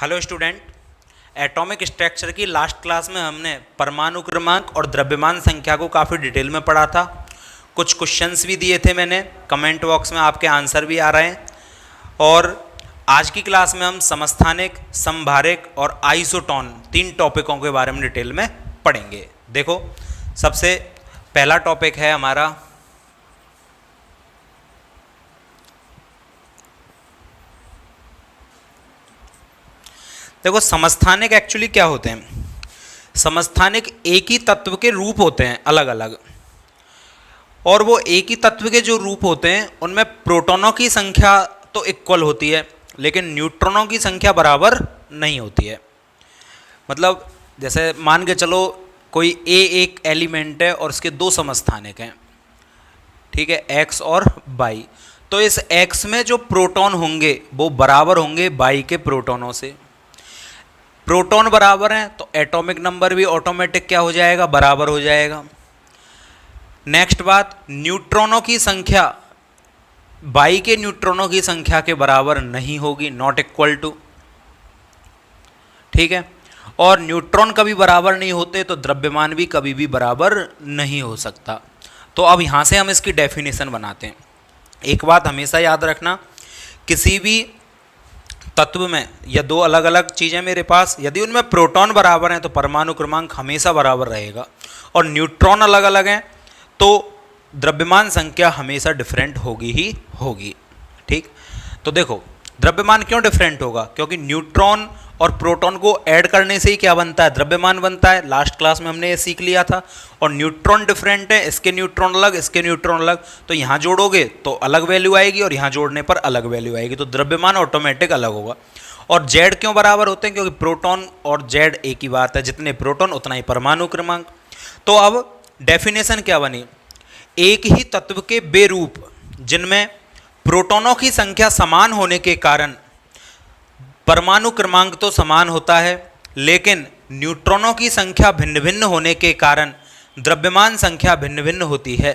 Hello student, atomic structure की last class में हमने परमाणु क्रमांक और द्रव्यमान संख्या को काफ़ी डिटेल में पढ़ा था। कुछ क्वेश्चंस भी दिए थे मैंने, कमेंट बॉक्स में आपके आंसर भी आ रहे हैं। और आज की क्लास में हम समस्थानिक, समभारिक और आइसोटोन तीन टॉपिकों के बारे में डिटेल में पढ़ेंगे। देखो, सबसे पहला टॉपिक है हमारा देखो समस्थानिक एक्चुअली क्या होते हैं। समस्थानिक एक ही तत्व के रूप होते हैं अलग अलग, और वो एक ही तत्व के जो रूप होते हैं उनमें प्रोटॉनों की संख्या तो इक्वल होती है, लेकिन न्यूट्रॉनों की संख्या बराबर नहीं होती है। मतलब जैसे मान के चलो कोई ए एक एलिमेंट है और उसके दो समस्थानिक हैं, ठीक है, एक्स और वाई। तो इस एक्स में जो प्रोटॉन होंगे वो बराबर होंगे वाई के प्रोटॉनों से। प्रोटॉन बराबर हैं तो एटॉमिक नंबर भी ऑटोमेटिक क्या हो जाएगा, बराबर हो जाएगा। नेक्स्ट बात, न्यूट्रॉनों की संख्या बाई के न्यूट्रॉनों की संख्या के बराबर नहीं होगी, नॉट इक्वल टू, ठीक है। और न्यूट्रॉन कभी बराबर नहीं होते तो द्रव्यमान भी कभी भी बराबर नहीं हो सकता। तो अब यहाँ से हम इसकी डेफिनेशन बनाते हैं। एक बात हमेशा याद रखना, किसी भी तत्व में या दो अलग अलग चीज़ें मेरे पास, यदि उनमें प्रोटॉन बराबर हैं तो परमाणु क्रमांक हमेशा बराबर रहेगा, और न्यूट्रॉन अलग अलग हैं तो द्रव्यमान संख्या हमेशा डिफरेंट होगी ही होगी, ठीक। तो देखो, द्रव्यमान क्यों डिफरेंट होगा, क्योंकि न्यूट्रॉन और प्रोटॉन को ऐड करने से ही क्या बनता है, द्रव्यमान बनता है। लास्ट क्लास में हमने ये सीख लिया था। और न्यूट्रॉन डिफरेंट है, इसके न्यूट्रॉन अलग, इसके न्यूट्रॉन अलग, तो यहाँ जोड़ोगे तो अलग वैल्यू आएगी और यहाँ जोड़ने पर अलग वैल्यू आएगी, तो द्रव्यमान ऑटोमेटिक अलग होगा। और जेड क्यों बराबर होते हैं, क्योंकि प्रोटॉन और जेड एक ही बात है, जितने प्रोटॉन उतना ही परमाणु क्रमांक। तो अब डेफिनेशन क्या बनी, एक ही तत्व के वे रूप जिनमें प्रोटॉनों की संख्या समान होने के कारण परमाणु क्रमांक तो समान होता है, लेकिन न्यूट्रॉनों की संख्या भिन्न भिन्न होने के कारण द्रव्यमान संख्या भिन्न भिन्न होती है।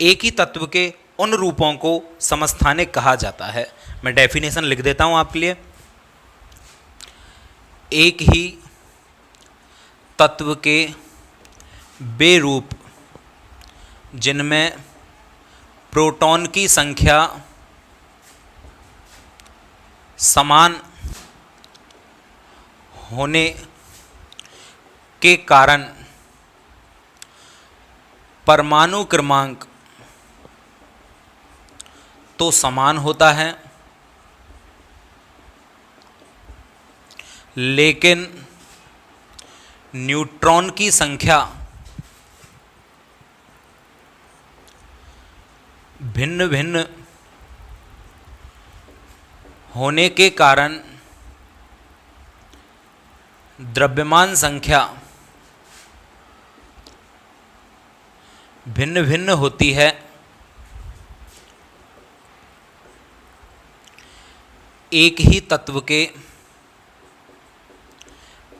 एक ही तत्व के उन रूपों को समस्थानिक कहा जाता है। मैं डेफिनेशन लिख देता हूं आपके लिए। एक ही तत्व के वे रूप जिनमें प्रोटॉन की संख्या समान होने के कारण परमाणु क्रमांक तो समान होता है, लेकिन न्यूट्रॉन की संख्या भिन्न भिन्न होने के कारण द्रव्यमान संख्या भिन्न भिन्न होती है। एक ही तत्व के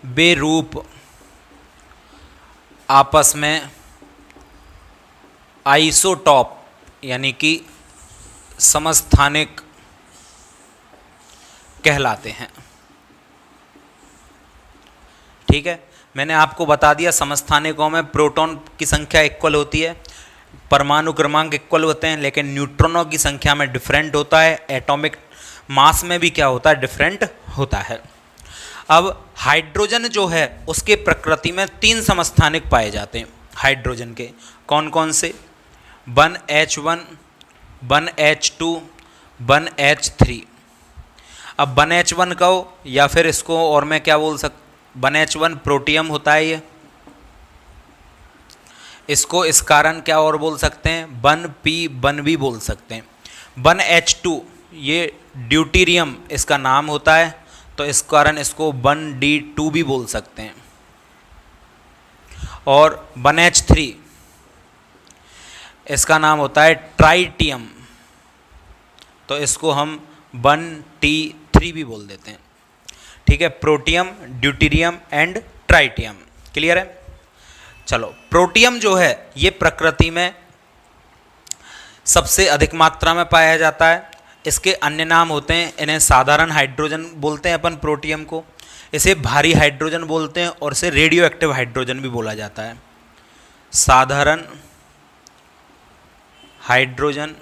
वे रूप आपस में आइसोटॉप यानी कि समस्थानिक कहलाते हैं, ठीक है। मैंने आपको बता दिया समस्थानिकों में प्रोटॉन की संख्या इक्वल होती है, परमाणु क्रमांक इक्वल होते हैं, लेकिन न्यूट्रॉनों की संख्या में डिफरेंट होता है। एटॉमिक मास में भी क्या होता है, डिफरेंट होता है। अब हाइड्रोजन जो है उसके प्रकृति में तीन समस्थानिक पाए जाते हैं हाइड्रोजन के। कौन कौन से, 1H1, 1H2, 1H3। अब 1H1 कहो, या फिर इसको और मैं क्या बोल सकता, 1H1 प्रोटियम होता है ये, इसको इस कारण क्या और बोल सकते हैं, 1P1 भी बोल सकते हैं। 1H2 ये ड्यूटीरियम इसका नाम होता है, तो इस कारण इसको 1D2 भी बोल सकते हैं। और 1H3 इसका नाम होता है ट्राइटियम, तो इसको हम 1T3 भी बोल देते हैं, ठीक है। Protium, deuterium and tritium, clear है। चलो, प्रोटियम जो है ये प्रकृति में सबसे अधिक मात्रा में पाया जाता है। इसके अन्य नाम होते हैं, इन्हें साधारण हाइड्रोजन बोलते हैं अपन प्रोटियम को। इसे भारी हाइड्रोजन बोलते हैं और इसे रेडियो एक्टिव हाइड्रोजन भी बोला जाता है। साधारण हाइड्रोजन,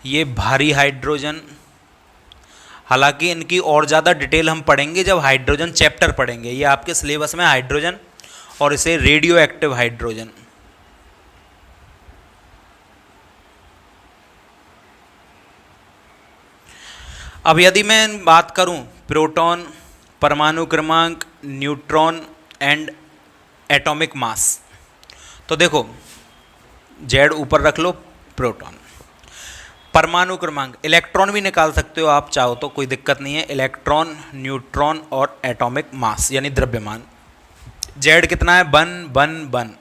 ये भारी हाइड्रोजन। हालांकि इनकी और ज़्यादा डिटेल हम पढ़ेंगे जब हाइड्रोजन चैप्टर पढ़ेंगे। ये आपके सिलेबस में हाइड्रोजन और इसे रेडियो एक्टिव हाइड्रोजन। अब यदि मैं बात करूं प्रोटॉन, परमाणु क्रमांक, न्यूट्रॉन एंड एटॉमिक मास, तो देखो जेड ऊपर रख लो, प्रोटॉन। परमाणु क्रमांक, इलेक्ट्रॉन भी निकाल सकते हो आप चाहो तो, कोई दिक्कत नहीं है। इलेक्ट्रॉन, न्यूट्रॉन और एटॉमिक मास यानी द्रव्यमान। जेड कितना है? 1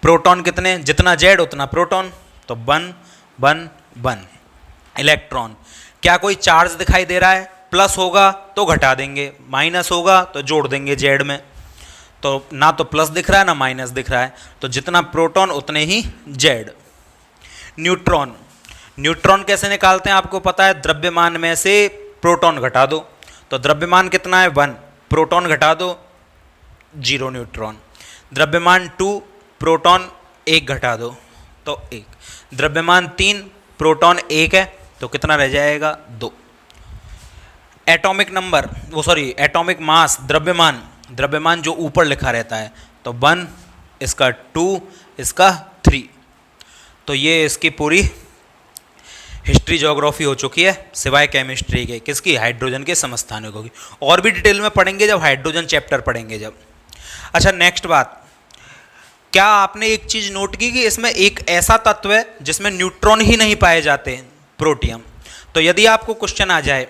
प्रोटॉन कितने? जितना जेड उतना प्रोटॉन, तो 1 इलेक्ट्रॉन, क्या कोई चार्ज दिखाई दे रहा है? प्लस होगा तो घटा देंगे, माइनस होगा तो जोड़ देंगे जेड में, तो ना तो प्लस दिख रहा है ना माइनस दिख रहा है, तो जितना प्रोटॉन उतने ही जेड। न्यूट्रॉन, न्यूट्रॉन कैसे निकालते हैं आपको पता है? द्रव्यमान में से प्रोटॉन घटा दो, तो द्रव्यमान कितना है? 1, प्रोटॉन घटा दो 0 न्यूट्रॉन। द्रव्यमान 2, प्रोटॉन 1 घटा दो तो 1। द्रव्यमान 3, प्रोटॉन 1 है तो कितना रह जाएगा? 2। एटॉमिक नंबर, वो सॉरी एटॉमिक मास, द्रव्यमान, द्रव्यमान जो ऊपर लिखा रहता है, तो 1, इसका 2, इसका 3। तो ये इसकी पूरी हिस्ट्री ज्योग्राफी हो चुकी है, सिवाय केमिस्ट्री के। किसकी? हाइड्रोजन के समस्थानिकों की। और भी डिटेल में पढ़ेंगे जब हाइड्रोजन चैप्टर पढ़ेंगे जब। अच्छा, नेक्स्ट बात, क्या आपने एक चीज नोट की कि इसमें एक ऐसा तत्व है जिसमें न्यूट्रॉन ही नहीं पाए जाते, प्रोटियम। तो यदि आपको क्वेश्चन आ जाए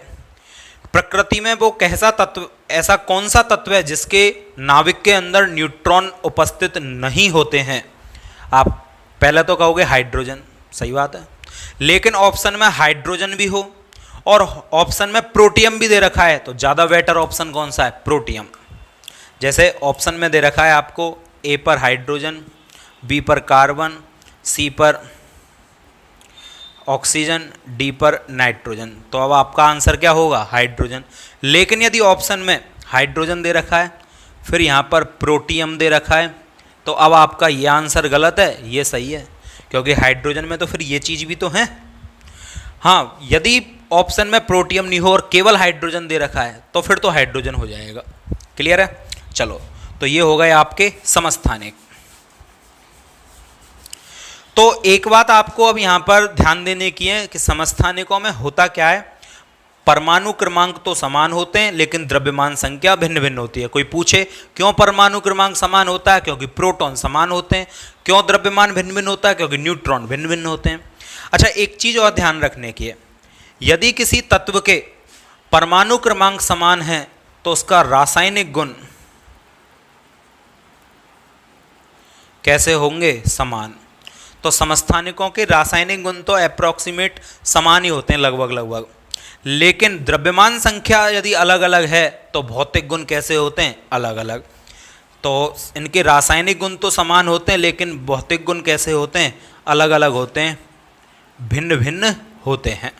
प्रकृति में वो कैसा तत्व, ऐसा कौन सा तत्व है जिसके नाभिक के अंदर न्यूट्रॉन उपस्थित नहीं होते हैं, आप पहले तो कहोगे हाइड्रोजन, सही बात है, लेकिन ऑप्शन में हाइड्रोजन भी हो और ऑप्शन में प्रोटियम भी दे रखा है, तो ज़्यादा बेटर ऑप्शन कौन सा है? प्रोटियम। जैसे ऑप्शन में दे रखा है आपको ए पर हाइड्रोजन, बी पर कार्बन, सी पर ऑक्सीजन, डी पर नाइट्रोजन, तो अब आपका आंसर क्या होगा? हाइड्रोजन। लेकिन यदि ऑप्शन में हाइड्रोजन दे रखा है, फिर यहाँ पर प्रोटियम दे रखा है, तो अब आपका ये आंसर गलत है, ये सही है, क्योंकि हाइड्रोजन में तो फिर ये चीज़ भी तो है। हाँ, यदि ऑप्शन में प्रोटियम नहीं हो और केवल हाइड्रोजन दे रखा है, तो फिर तो हाइड्रोजन हो जाएगा। क्लियर है? चलो, तो ये हो गए आपके समस्थानिक। तो एक बात आपको अब यहां पर ध्यान देने की है कि समस्थानिकों में होता क्या है, परमाणु क्रमांक तो समान होते हैं लेकिन द्रव्यमान संख्या भिन्न भिन्न होती है। कोई पूछे क्यों परमाणु क्रमांक समान होता है? क्योंकि प्रोटॉन समान होते हैं। क्यों द्रव्यमान भिन्न भिन्न होता है? क्योंकि न्यूट्रॉन भिन्न भिन्न होते हैं। अच्छा, एक चीज और ध्यान रखने की है, यदि किसी तत्व के परमाणु क्रमांक समान है तो उसका रासायनिक गुण कैसे होंगे? समान। तो समस्थानिकों के रासायनिक गुण तो अप्रॉक्सीमेट समान ही होते हैं लगभग, लेकिन द्रव्यमान संख्या यदि अलग अलग है तो भौतिक गुण कैसे होते हैं? अलग अलग। तो इनके रासायनिक गुण तो समान होते हैं लेकिन भौतिक गुण कैसे होते हैं? अलग अलग होते हैं, भिन्न भिन्न होते हैं।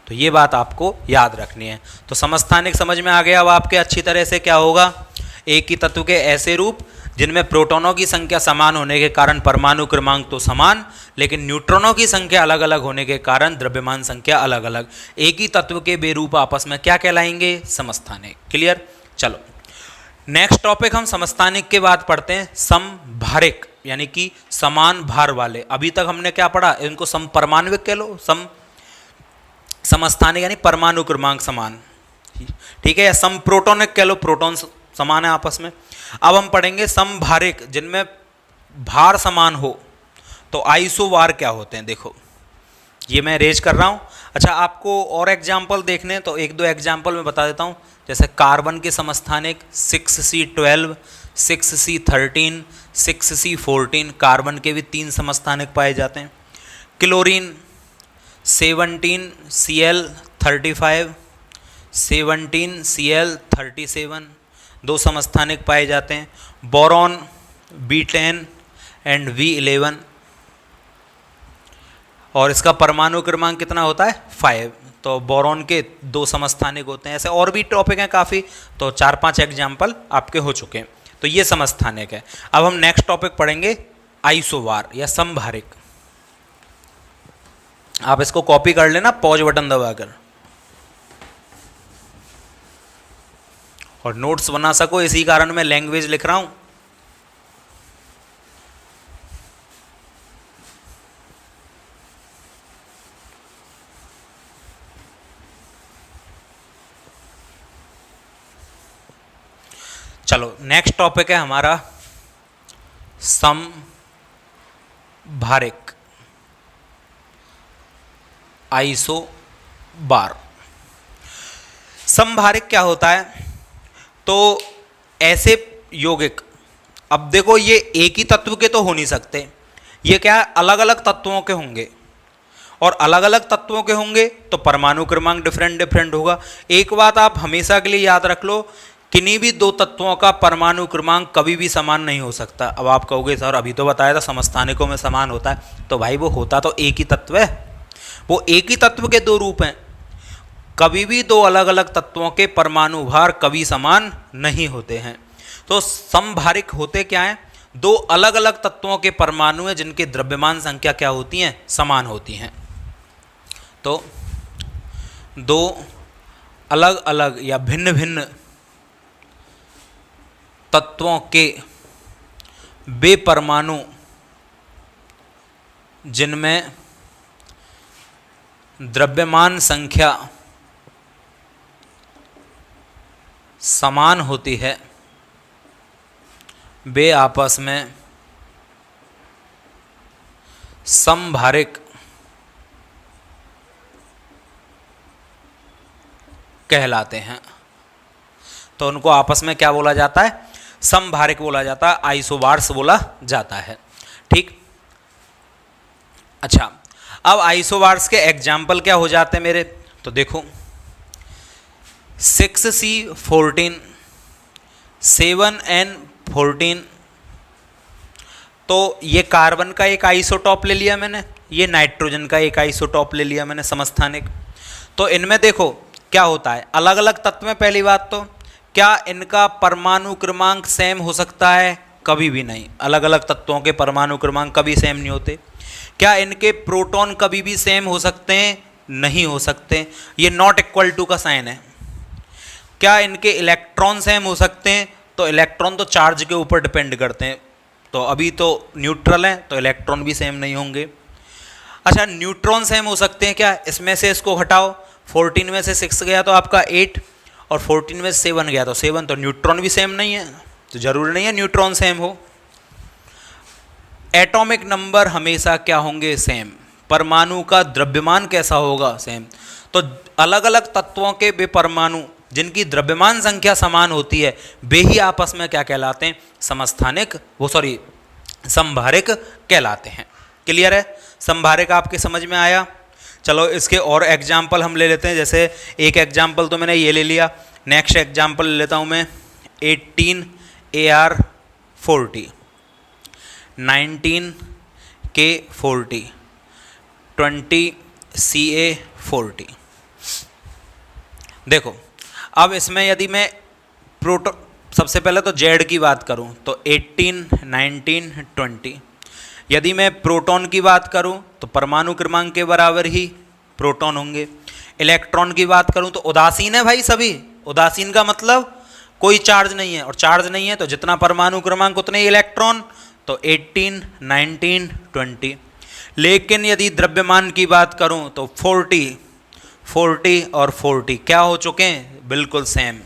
तो ये बात आपको याद रखनी है। तो समस्थानिक समझ में आ गया अब आपके अच्छी तरह से। क्या होगा? एक ही तत्व के ऐसे रूप जिनमें प्रोटॉनों की संख्या समान होने के कारण परमाणु क्रमांक तो समान, लेकिन न्यूट्रॉनों की संख्या अलग अलग होने के कारण द्रव्यमान संख्या अलग अलग। एक ही तत्व के बेरूप आपस में क्या कहलाएंगे? समस्थानिक। क्लियर? चलो, नेक्स्ट टॉपिक हम समस्थानिक के बाद पढ़ते हैं समभारिक, यानी कि समान भार वाले। अभी तक हमने क्या पढ़ा? इनको समपरमाण्विक कह लो, समस्थानिक यानी परमाणु क्रमांक समान, ठीक है, या समप्रोटोनिक कह लो, प्रोटॉन समान है आपस में। अब हम पढ़ेंगे समभारिक, जिनमें भार समान हो। तो आइसोवार क्या होते हैं? देखो, ये मैं रेज कर रहा हूँ। अच्छा, आपको और एग्जाम्पल देखने तो एक दो एग्जाम्पल मैं बता देता हूँ। जैसे कार्बन के समस्थानिक 6C12, 6C13, 6C14, कार्बन के भी 3 समस्थानिक पाए जाते हैं। क्लोरीन 17Cl35, 17Cl37, 2 समस्थानिक पाए जाते हैं। बोरॉन B10 एंड V11, और इसका परमाणु क्रमांक कितना होता है? 5। तो बोरॉन के 2 समस्थानिक होते हैं। ऐसे और भी टॉपिक हैं काफ़ी, तो 4-5 एग्जाम्पल आपके हो चुके हैं। तो ये समस्थानिक है। अब हम नेक्स्ट टॉपिक पढ़ेंगे आइसोबार या समभारिक। आप इसको कॉपी कर लेना पॉज बटन दबाकर, और नोट्स बना सको, इसी कारण मैं लैंग्वेज लिख रहा हूं। चलो नेक्स्ट टॉपिक है हमारा समभारिक आइसोबार। समभारिक क्या होता है? तो ऐसे यौगिक, अब देखो ये एक ही तत्व के तो हो नहीं सकते, ये क्या है, अलग अलग तत्वों के होंगे, और अलग अलग तत्वों के होंगे तो परमाणु क्रमांक डिफरेंट डिफरेंट होगा। एक बात आप हमेशा के लिए याद रख लो, किन्हीं भी 2 तत्वों का परमाणु क्रमांक कभी भी समान नहीं हो सकता। अब आप कहोगे सर अभी तो बताया था समस्थानिकों में समान होता है, तो भाई वो होता तो एक ही तत्व है, वो एक ही तत्व के 2 रूप हैं। कभी भी 2 अलग अलग तत्वों के परमाणु भार कभी समान नहीं होते हैं। तो समभारिक होते क्या हैं? 2 अलग अलग तत्वों के परमाणु हैं जिनकी द्रव्यमान संख्या क्या होती हैं? समान होती हैं। तो 2 अलग अलग या भिन्न भिन्न तत्वों के वे परमाणु जिनमें द्रव्यमान संख्या समान होती है, वे आपस में समभारिक कहलाते हैं। तो उनको आपस में क्या बोला जाता है? समभारिक बोला जाता है, आइसोबार्स बोला जाता है। ठीक। अच्छा, अब आइसोबार्स के एग्जाम्पल क्या हो जाते हैं मेरे? तो देखो 6C14 7N14, तो ये कार्बन का एक आइसोटॉप ले लिया मैंने, ये नाइट्रोजन का एक आइसोटॉप ले लिया मैंने समस्थानिक। तो इनमें देखो क्या होता है, अलग अलग तत्व में। पहली बात तो क्या इनका परमाणु क्रमांक सेम हो सकता है? कभी भी नहीं। अलग अलग तत्वों के परमाणु क्रमांक कभी सेम नहीं होते। क्या इनके प्रोटॉन कभी भी सेम हो सकते हैं? नहीं हो सकते, ये नॉट इक्वल टू का साइन है। क्या इनके इलेक्ट्रॉन सेम हो सकते हैं? तो इलेक्ट्रॉन तो चार्ज के ऊपर डिपेंड करते हैं, तो अभी तो न्यूट्रल हैं, तो इलेक्ट्रॉन भी सेम नहीं होंगे। अच्छा, न्यूट्रॉन सेम हो सकते हैं क्या? इसमें से इसको हटाओ, 14 में से 6 गया तो आपका 8, और 14 में से 7 गया तो 7, तो न्यूट्रॉन भी सेम नहीं है, तो जरूरी नहीं है न्यूट्रॉन सेम हो। एटॉमिक नंबर हमेशा क्या होंगे? सेम। परमाणु का द्रव्यमान कैसा होगा? सेम। तो अलग अलग तत्वों के वे परमाणु जिनकी द्रव्यमान संख्या समान होती है, वे ही आपस में क्या कहलाते हैं? समस्थानिक, समभारिक कहलाते हैं। क्लियर है? समभारिक आपके समझ में आया? चलो इसके और एग्जाम्पल हम ले लेते हैं। जैसे एक एग्जाम्पल तो मैंने ये ले लिया, नेक्स्ट एग्जाम्पल ले लेता हूँ मैं 18AR40, 19K40, 20CA40। देखो अब इसमें यदि मैं सबसे पहले तो जेड की बात करूं तो 18, 19, 20। यदि मैं प्रोटॉन की बात करूं तो परमाणु क्रमांक के बराबर ही प्रोटॉन होंगे। इलेक्ट्रॉन की बात करूं तो उदासीन है भाई सभी। उदासीन का मतलब कोई चार्ज नहीं है, और चार्ज नहीं है तो जितना परमाणु क्रमांक उतने ही इलेक्ट्रॉन, तो 18, 19, 20। लेकिन यदि द्रव्यमान की बात करूं तो 40 और 40 क्या हो चुके हैं? बिल्कुल सेम।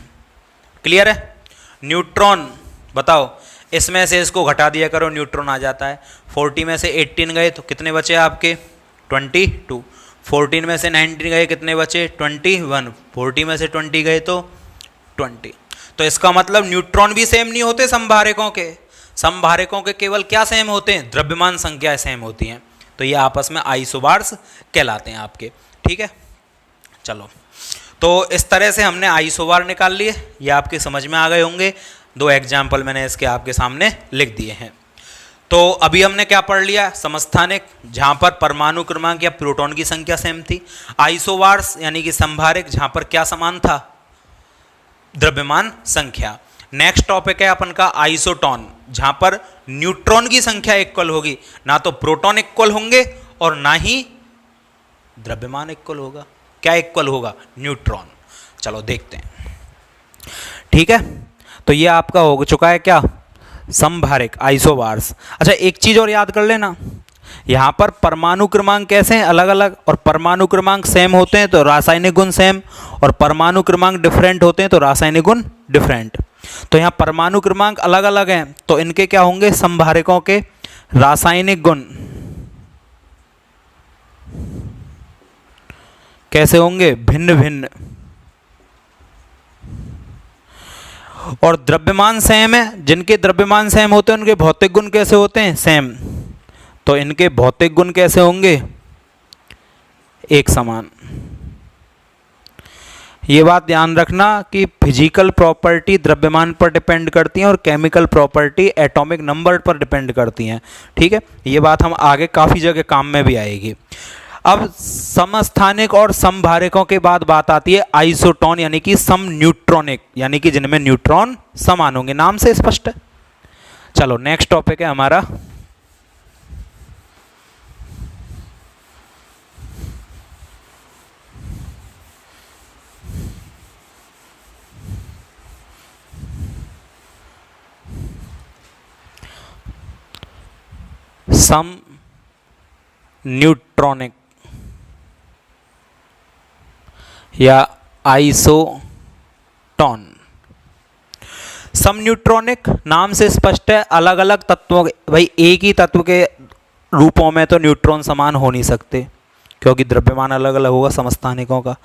क्लियर है? न्यूट्रॉन बताओ, इसमें से इसको घटा दिया करो, न्यूट्रॉन आ जाता है। 40 में से 18 गए तो कितने बचे आपके? 22। 14 में से 19 गए, कितने बचे? 21। 40 में से 20 गए तो 20। तो इसका मतलब न्यूट्रॉन भी सेम नहीं होते समभारिकों के। समभारिकों के केवल क्या सेम होते हैं? द्रव्यमान संख्याएं सेम होती हैं। तो ये आपस में आइसोबार्स कहलाते हैं आपके। ठीक है, चलो तो इस तरह से हमने आइसोबार निकाल लिए, ये आपके समझ में आ गए होंगे। 2 एग्जाम्पल मैंने इसके आपके सामने लिख दिए हैं। तो अभी हमने क्या पढ़ लिया, समस्थानिक जहां पर परमाणु क्रमांक या प्रोटॉन की संख्या सेम थी, आइसोबार्स यानी कि संभारिक जहां पर क्या समान था, द्रव्यमान संख्या। नेक्स्ट टॉपिक है अपन का आइसोटॉन, जहां पर न्यूट्रॉन की संख्या इक्वल होगी, ना तो प्रोटॉन इक्वल होंगे और ना ही द्रव्यमान इक्वल होगा। क्या इक्वल होगा, न्यूट्रॉन। चलो देखते हैं, ठीक है। तो ये आपका हो चुका है क्या, संभारिक आइसोबार्स। अच्छा एक चीज और याद कर लेना, यहाँ पर परमाणु क्रमांक कैसे हैं, अलग अलग, और परमाणु क्रमांक सेम होते हैं तो रासायनिक गुण सेम, और परमाणु क्रमांक डिफरेंट होते हैं तो रासायनिक गुण डिफरेंट। तो यहाँ परमाणु क्रमांक अलग अलग हैं तो इनके क्या होंगे, संभारिकों के रासायनिक गुण कैसे होंगे, भिन्न भिन्न। और द्रव्यमान सेम है, जिनके द्रव्यमान सेम होते हैं उनके भौतिक गुण कैसे होते हैं, सेम। तो इनके भौतिक गुण कैसे होंगे, एक समान। ये बात ध्यान रखना कि फिजिकल प्रॉपर्टी द्रव्यमान पर डिपेंड करती हैं और केमिकल प्रॉपर्टी एटॉमिक नंबर पर डिपेंड करती हैं, ठीक है। ये बात हम आगे काफ़ी जगह काम में भी आएगी। अब समस्थानिक और समभारिकों के बाद बात आती है आइसोटोन यानी कि सम न्यूट्रॉनिक, यानी कि जिनमें न्यूट्रॉन समान होंगे, नाम से स्पष्ट है। चलो नेक्स्ट टॉपिक है हमारा सम न्यूट्रॉनिक या आइसोटोन। सम न्यूट्रॉनिक नाम से स्पष्ट है, अलग अलग तत्वों, भाई एक ही तत्व के रूपों में तो न्यूट्रॉन समान हो नहीं सकते क्योंकि द्रव्यमान अलग अलग होगा समस्थानिकों का।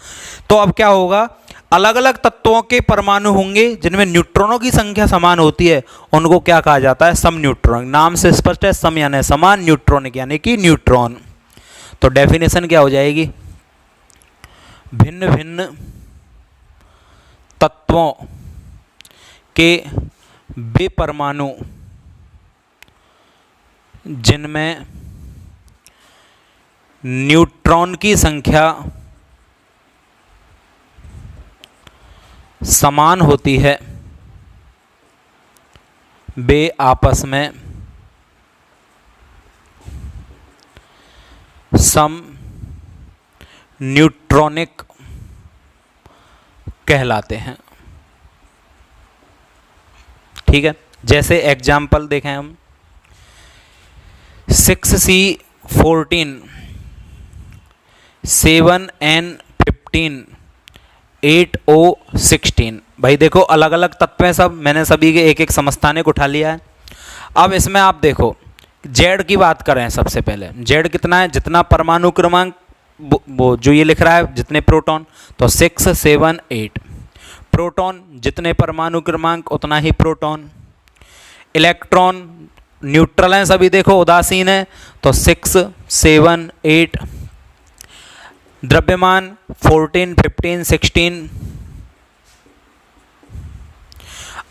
तो अब क्या होगा, अलग अलग तत्वों के परमाणु होंगे जिनमें न्यूट्रॉनों की संख्या समान होती है, उनको क्या कहा जाता है, सम न्यूट्रॉनिक। नाम से स्पष्ट है, सम यानी समान, न्यूट्रॉनिक यानी कि न्यूट्रॉन। तो डेफिनेशन क्या हो जाएगी, भिन्न भिन्न तत्वों के वे परमाणु जिनमें न्यूट्रॉन की संख्या समान होती है, वे आपस में सम न्यूट्रॉनिक कहलाते हैं, ठीक है। जैसे एग्जाम्पल देखें हम, 6C14 7N15 8O16। भाई देखो अलग अलग तत्व हैं सब, मैंने सभी के एक एक समस्थानिक उठा लिया है। अब इसमें आप देखो जेड की बात करें, सबसे पहले जेड कितना है, जितना परमाणु क्रमांक वो जो ये लिख रहा है जितने प्रोटॉन, तो 6 7 8। प्रोटॉन जितने परमाणु क्रमांक उतना ही प्रोटॉन। इलेक्ट्रॉन न्यूट्रल हैं सभी, देखो उदासीन है, तो 6 7 8। द्रव्यमान 14 15 16।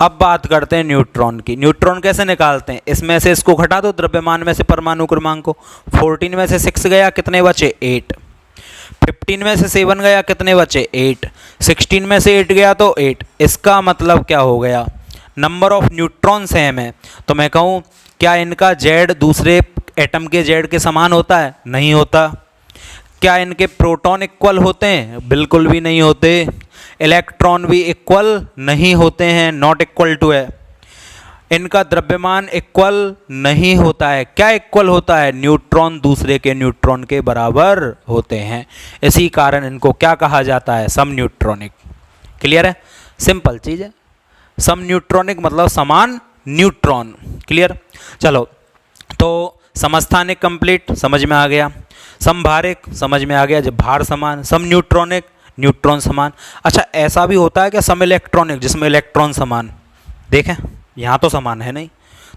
अब बात करते हैं न्यूट्रॉन की। न्यूट्रॉन कैसे निकालते हैं, इसमें से इसको घटा दो द्रव्यमान में से परमाणु क्रमांक को, 14 में से 6 गया कितने बचे 8, 15 में से 7 गया कितने बचे 8, 16 में से 8 गया तो 8। इसका मतलब क्या हो गया, नंबर ऑफ न्यूट्रॉन सेम है। तो मैं कहूँ क्या इनका जेड दूसरे एटम के जेड के समान होता है, नहीं होता। क्या इनके प्रोटॉन इक्वल होते हैं, बिल्कुल भी नहीं होते। इलेक्ट्रॉन भी इक्वल नहीं होते हैं, नॉट इक्वल टू है। इनका द्रव्यमान इक्वल नहीं होता है। क्या इक्वल होता है, न्यूट्रॉन दूसरे के न्यूट्रॉन के बराबर होते हैं। इसी कारण इनको क्या कहा जाता है, सम न्यूट्रॉनिक। क्लियर है, सिंपल चीज है। सम न्यूट्रॉनिक मतलब समान न्यूट्रॉन। क्लियर। चलो तो समस्थानिक कंप्लीट, समझ में आ गया। समभारिक समझ में आ गया, जब भार समान। सम न्यूट्रॉनिक, न्यूट्रॉन समान। अच्छा ऐसा भी होता है क्या सम इलेक्ट्रॉनिक, जिसमें इलेक्ट्रॉन समान, देखें यहाँ तो समान है नहीं।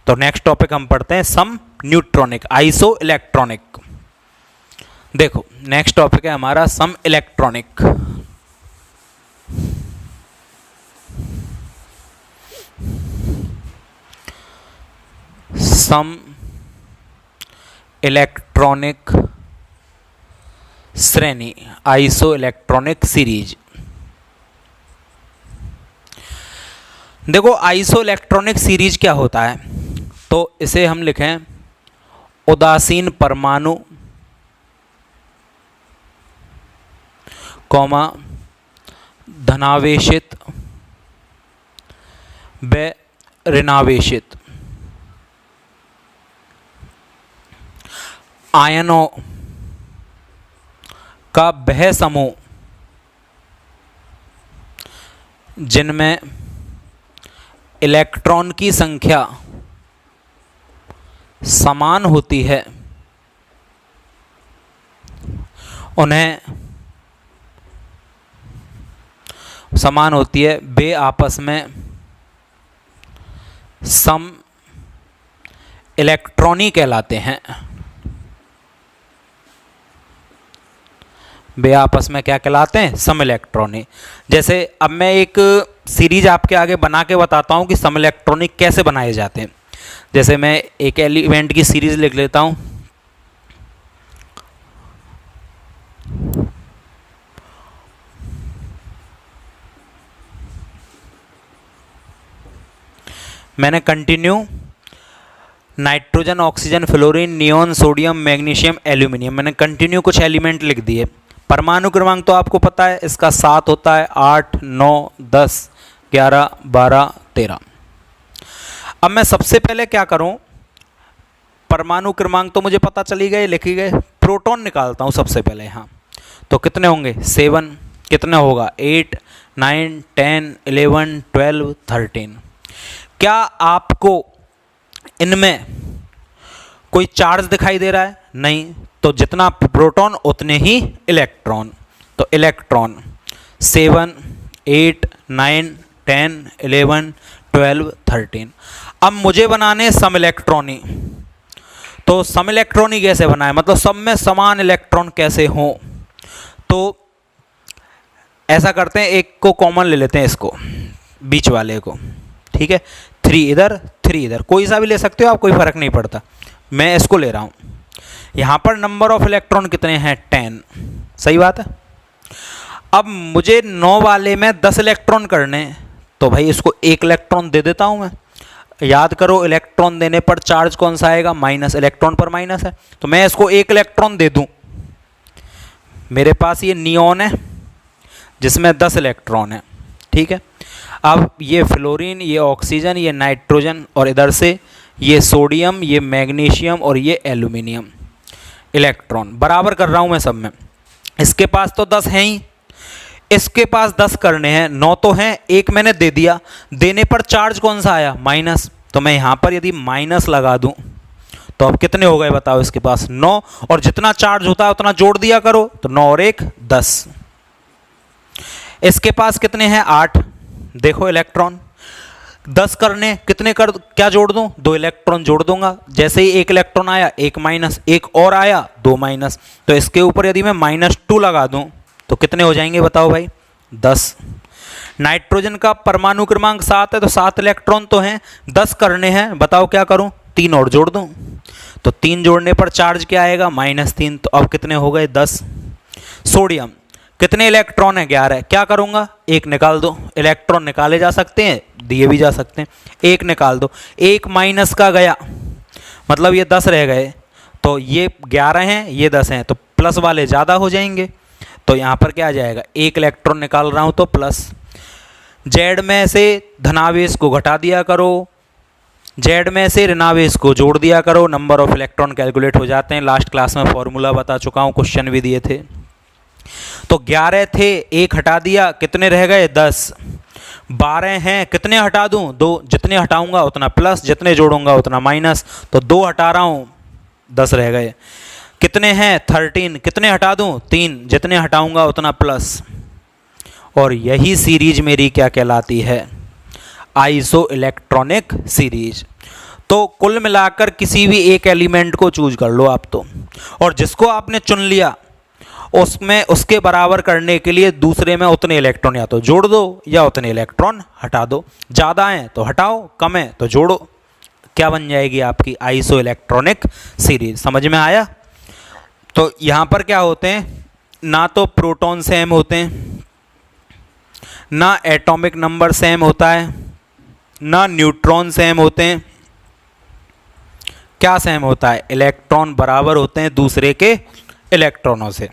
तो नेक्स्ट टॉपिक हम पढ़ते हैं सम न्यूट्रॉनिक, आइसो इलेक्ट्रॉनिक। देखो नेक्स्ट टॉपिक है हमारा सम इलेक्ट्रॉनिक। सम इलेक्ट्रॉनिक श्रेणी, आइसो इलेक्ट्रॉनिक सीरीज। देखो आइसो इलेक्ट्रॉनिक सीरीज क्या होता है, तो इसे हम लिखें उदासीन परमाणु कॉमा धनावेशित व ऋणावेशित आयनों का वह समूह जिनमें इलेक्ट्रॉन की संख्या समान होती है, वे आपस में सम इलेक्ट्रॉनी कहलाते हैं। वे आपस में क्या कहलाते हैं? सम इलेक्ट्रॉनी। जैसे अब मैं एक सीरीज आपके आगे बना के बताता हूं कि सम इलेक्ट्रॉनिक कैसे बनाए जाते हैं। जैसे मैं एक एलिमेंट की सीरीज लिख लेता हूं, मैंने continue nitrogen, oxygen, fluorine, neon, sodium, magnesium, aluminium, मैंने कंटिन्यू कुछ एलिमेंट लिख दिए। परमाणु क्रमांक तो आपको पता है, इसका 7 होता है, 8, 9, 10, 11, 12, 13। अब मैं सबसे पहले क्या करूं, परमाणु क्रमांक तो मुझे पता चली गए, लिखी गए, प्रोटॉन निकालता हूं सबसे पहले यहाँ। तो कितने होंगे? 7, कितने होगा? 8, 9, 10, 11, 12, 13। क्या आपको इनमें कोई चार्ज दिखाई दे रहा है? नहीं। तो जितना प्रोटॉन उतने ही इलेक्ट्रॉन। तो इलेक्ट्रॉन 7, 8, 9, 10, 11, 12, 13। अब मुझे बनाने सम इलेक्ट्रॉनी। तो सम इलेक्ट्रॉनी कैसे बनाए, मतलब सब में समान इलेक्ट्रॉन कैसे हों? तो ऐसा करते हैं, एक को कॉमन ले लेते हैं, इसको बीच वाले को, ठीक है। 3 इधर, 3 इधर, कोई सा भी ले सकते हो आप, कोई फर्क नहीं पड़ता। मैं इसको ले रहा हूं। यहां पर नंबर ऑफ इलेक्ट्रॉन कितने हैं? 10। सही बात है। अब मुझे 9 वाले में 10 इलेक्ट्रॉन करने, तो भाई इसको 1 इलेक्ट्रॉन दे देता हूं मैं। याद करो इलेक्ट्रॉन देने पर चार्ज कौन सा आएगा? माइनस। इलेक्ट्रॉन पर माइनस है, तो मैं इसको 1 इलेक्ट्रॉन दे दूं। मेरे पास ये नियोन है जिसमें 10 इलेक्ट्रॉन है, ठीक है। अब ये फ्लोरीन, ये ऑक्सीजन, ये नाइट्रोजन, और इधर से ये सोडियम, ये मैग्नीशियम और ये एल्यूमिनियम, इलेक्ट्रॉन बराबर कर रहा हूं मैं सब में। इसके पास तो 10 हैं ही, इसके पास 10 करने हैं, 9 तो हैं, 1 मैंने दे दिया। देने पर चार्ज कौन सा आया? माइनस। तो मैं यहां पर यदि माइनस लगा दूं तो अब कितने हो गए बताओ? इसके पास 9, और जितना चार्ज होता है उतना जोड़ दिया करो। तो 9 और 1 10। इसके पास कितने हैं? 8। देखो इलेक्ट्रॉन 10 करने, कितने कर, क्या जोड़ दूं? 2 इलेक्ट्रॉन जोड़ दूंगा। जैसे ही 1 इलेक्ट्रॉन आया, 1 माइनस, 1 और आया, 2 माइनस। तो इसके ऊपर यदि मैं -2 लगा दूं तो कितने हो जाएंगे बताओ भाई? 10। नाइट्रोजन का परमाणु क्रमांक 7 है, तो 7 इलेक्ट्रॉन तो हैं, 10 करने हैं, बताओ क्या करूं? 3 और जोड़ दूं। तो 3 जोड़ने पर चार्ज क्या आएगा? -3। तो अब कितने हो गए? 10। सोडियम कितने इलेक्ट्रॉन है? 11। क्या करूंगा? 1 निकाल दो। इलेक्ट्रॉन निकाले जा सकते हैं, दिए भी जा सकते हैं। 1 निकाल दो। 1 माइनस का गया, मतलब ये 10 रह गए। तो ये 11 हैं, ये 10 हैं, तो प्लस वाले ज़्यादा हो जाएंगे। तो यहाँ पर क्या आ जाएगा? 1 इलेक्ट्रॉन निकाल रहा हूँ तो प्लस। जेड में से धनावेश को घटा दिया करो, जेड में से ऋणावेश को जोड़ दिया करो, नंबर ऑफ इलेक्ट्रॉन कैलकुलेट हो जाते हैं। लास्ट क्लास में फॉर्मूला बता चुका हूँ, क्वेश्चन भी दिए थे। तो 11 थे, 1 हटा दिया, कितने रह गए? 10। 12 हैं, कितने हटा दूं? 2। जितने हटाऊंगा उतना प्लस, जितने जोड़ूंगा उतना माइनस। तो 2 हटा रहा हूं, 10 रह गए। कितने हैं? 13। कितने हटा दूं? 3। जितने हटाऊंगा उतना प्लस। और यही सीरीज मेरी क्या कहलाती है? Iso electronic series. तो कुल मिलाकर किसी भी एक एलिमेंट को चूज कर लो आप तो, और जिसको आपने चुन लिया उसमें उसके बराबर करने के लिए दूसरे में उतने इलेक्ट्रॉन या तो जोड़ दो या उतने इलेक्ट्रॉन हटा दो। ज़्यादा हैं तो हटाओ, कम है तो जोड़ो। क्या बन जाएगी आपकी आइसो इलेक्ट्रॉनिक सीरीज। समझ में आया। तो यहाँ पर क्या होते हैं, ना तो प्रोटॉन सेम होते हैं, ना एटॉमिक नंबर सेम होता है, ना न्यूट्रॉन सेम होते हैं। क्या सेम होता है, इलेक्ट्रॉन बराबर होते हैं दूसरे के इलेक्ट्रॉनों से।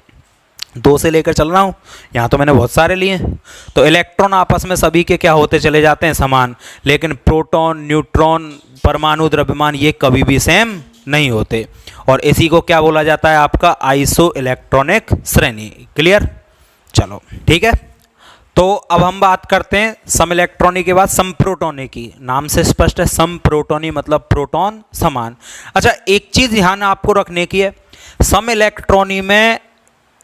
2 से लेकर चल रहा हूँ, यहाँ तो मैंने बहुत सारे लिए हैं। तो इलेक्ट्रॉन आपस में सभी के क्या होते चले जाते हैं, समान। लेकिन प्रोटॉन, न्यूट्रॉन, परमाणु, द्रव्यमान ये कभी भी सेम नहीं होते। और इसी को क्या बोला जाता है, आपका आइसो इलेक्ट्रॉनिक श्रेणी। क्लियर। चलो ठीक है। तो अब हम बात करते हैं सम इलेक्ट्रॉनी के बाद सम प्रोटोनी की। नाम से स्पष्ट है, सम प्रोटोनी मतलब प्रोटॉन समान। अच्छा, एक चीज ध्यान आपको रखने की है, सम इलेक्ट्रॉनी में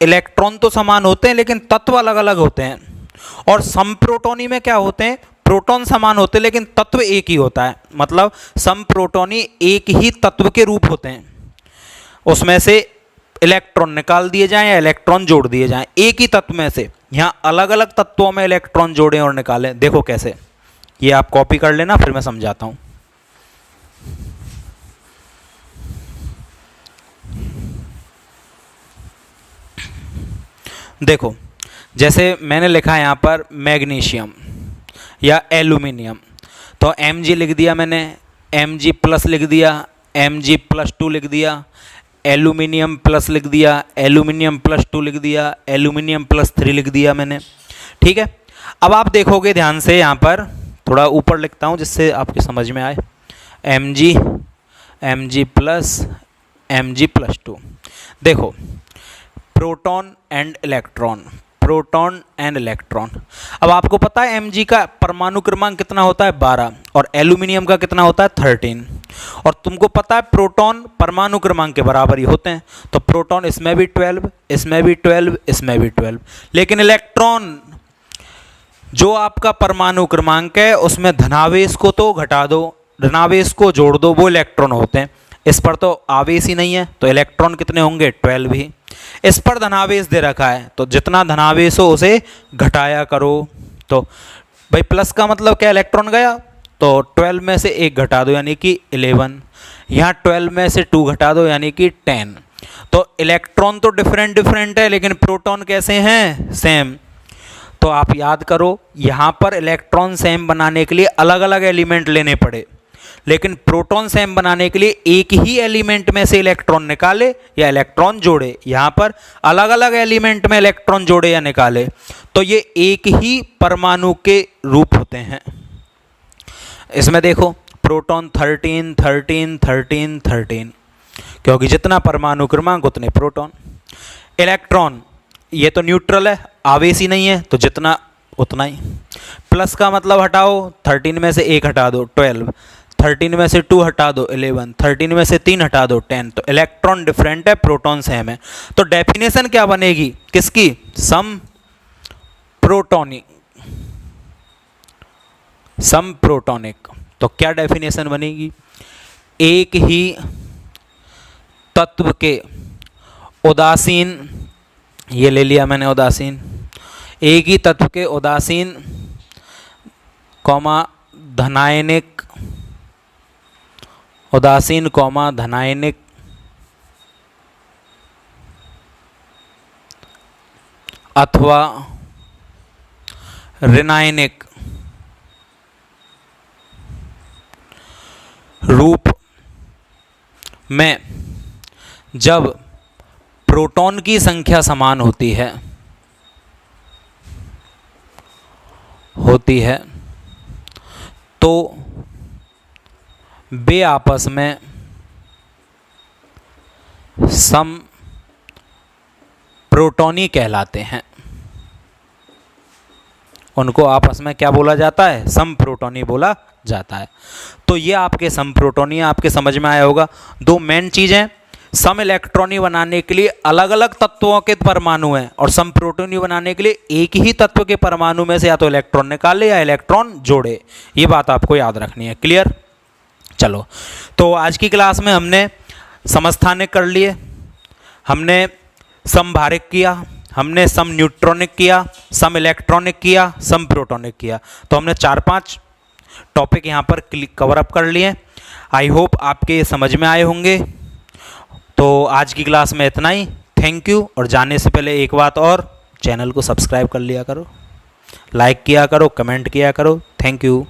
इलेक्ट्रॉन तो समान होते हैं लेकिन तत्व अलग अलग होते हैं। और सम प्रोटोनी में क्या होते हैं, प्रोटॉन समान होते हैं लेकिन तत्व एक ही होता है। मतलब सम प्रोटोनी एक ही तत्व के रूप होते हैं, उसमें से इलेक्ट्रॉन निकाल दिए जाएं या इलेक्ट्रॉन जोड़ दिए जाएं, एक ही तत्व में से। यहाँ अलग अलग तत्वों में इलेक्ट्रॉन जोड़ें और निकालें। देखो कैसे, ये आप कॉपी कर लेना, फिर मैं समझाता हूं। देखो जैसे मैंने लिखा है यहाँ पर मैग्नीशियम या एल्यूमिनियम, तो Mg लिख दिया मैंने, Mg प्लस लिख दिया, Mg+2 लिख दिया, एल्यूमिनियम प्लस लिख दिया, एल्यूमिनियम +2 लिख दिया, एल्यूमिनियम +3 लिख दिया मैंने। ठीक है। अब आप देखोगे ध्यान से, यहाँ पर थोड़ा ऊपर लिखता हूँ जिससे आपकी समझ में आए। Mg, Mg+2। देखो, proton and electron, proton and electron. अब आपको पता है Mg का परमाणु क्रमांक कितना होता है, 12, और एल्यूमिनियम का कितना होता है, 13। और तुमको पता है प्रोटॉन परमाणु क्रमांक के बराबर ही होते हैं, तो प्रोटॉन इसमें भी 12, इसमें भी 12, इसमें भी 12। लेकिन इलेक्ट्रॉन जो आपका परमाणु क्रमांक है उसमें धनावेश को तो घटा दो, ऋणावेश को जोड़ दो, वो इलेक्ट्रॉन होते हैं। इस पर तो आवेश ही नहीं है, तो इलेक्ट्रॉन कितने होंगे, 12 ही। इस पर धनावेश दे रखा है, तो जितना धनावेश हो उसे घटाया करो। तो भाई प्लस का मतलब क्या, इलेक्ट्रॉन गया, तो 12 में से 1 घटा दो यानी कि 11। यहाँ 12 में से 2 घटा दो यानी कि 10। तो इलेक्ट्रॉन तो डिफरेंट डिफरेंट है लेकिन प्रोटॉन कैसे हैं, सेम। तो आप याद करो, यहाँ पर इलेक्ट्रॉन सेम बनाने के लिए अलग अलग एलिमेंट लेने पड़े, लेकिन प्रोटॉन सेम बनाने के लिए एक ही एलिमेंट में से इलेक्ट्रॉन निकाले या इलेक्ट्रॉन जोड़े। यहाँ पर अलग अलग एलिमेंट में इलेक्ट्रॉन जोड़े या निकाले, तो ये एक ही परमाणु के रूप होते हैं। इसमें देखो प्रोटॉन 13, 13, 13, 13, क्योंकि जितना परमाणु क्रमांक उतने प्रोटॉन। इलेक्ट्रॉन ये तो न्यूट्रल है, आवेश ही नहीं है, तो जितना उतना ही। प्लस का मतलब हटाओ, 13 में से 1 हटा दो 12, 13 में से 2 हटा दो 11, 13 में से 3 हटा दो 10। तो इलेक्ट्रॉन डिफरेंट है, प्रोटॉन सेम है। तो डेफिनेशन क्या बनेगी किसकी, सम प्रोटॉनिक, सम प्रोटॉनिक। तो क्या डेफिनेशन बनेगी, एक ही तत्व के उदासीन, ये ले लिया मैंने उदासीन, एक ही तत्व के उदासीन कॉमा धनायनिक, उदासीन कॉमा धनायनिक अथवा ऋणायनिक रूप में जब प्रोटॉन की संख्या समान होती है तो वे आपस में सम प्रोटॉनी कहलाते हैं। उनको आपस में क्या बोला जाता है, सम प्रोटॉनी बोला जाता है। तो ये आपके सम प्रोटॉनी आपके समझ में आया होगा। 2 मेन चीज़ें, सम इलेक्ट्रॉनी बनाने के लिए अलग अलग तत्वों के परमाणु हैं, और सम प्रोटॉनी बनाने के लिए एक ही तत्व के परमाणु में से या तो इलेक्ट्रॉन निकाले या इलेक्ट्रॉन जोड़े। ये बात आपको याद रखनी है। क्लियर। चलो, तो आज की क्लास में हमने समस्थानिक कर लिए, हमने समभारिक किया, हमने सम न्यूट्रॉनिक किया, सम इलेक्ट्रॉनिक किया, सम प्रोटॉनिक किया। तो हमने 4-5 टॉपिक यहाँ पर कवर अप कर लिए। आई होप आपके ये समझ में आए होंगे। तो आज की क्लास में इतना ही। Thank you. और जाने से पहले एक बात और, चैनल को सब्सक्राइब कर लिया करो, लाइक किया करो, कमेंट किया करो। Thank you.